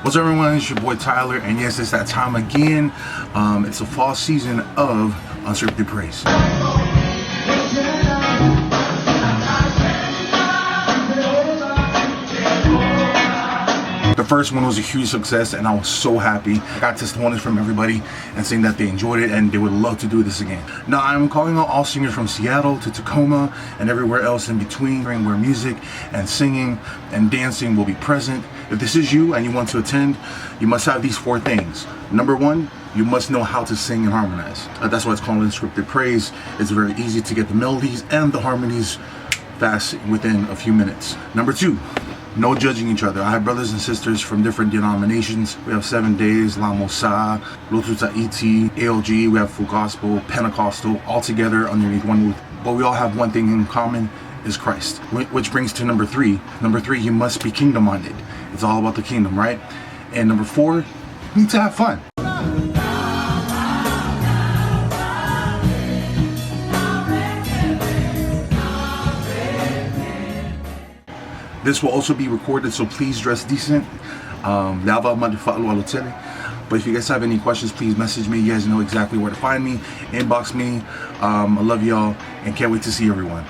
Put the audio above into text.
What's up, everyone? It's your boy Tyler, and yes, it's that time again. It's the fall season of Unscripted Praise. The first one was a huge success, and I was so happy. I got testimonies from everybody and saying that they enjoyed it and they would love to do this again. Now, I'm calling out all singers from Seattle to Tacoma and everywhere else in between, where music and singing and dancing will be present. If this is you and you want to attend, you must have these 4 things. Number 1, you must know how to sing and harmonize. That's why it's called Unscripted Praise. It's very easy to get the melodies and the harmonies fast within a few minutes. Number 2, no judging each other. I have brothers and sisters from different denominations. We have 7 Days, La Mosa, Lotuta Iti, ALG, we have Full Gospel, Pentecostal, all together underneath one roof. But we all have one thing in common, is Christ. Which brings to number 3. Number 3, you must be kingdom-minded. It's all about the kingdom, right? And number 4, you need to have fun. This will also be recorded, so please dress decent. But if you guys have any questions, please message me. You guys know exactly where to find me. Inbox me. I love y'all and can't wait to see everyone.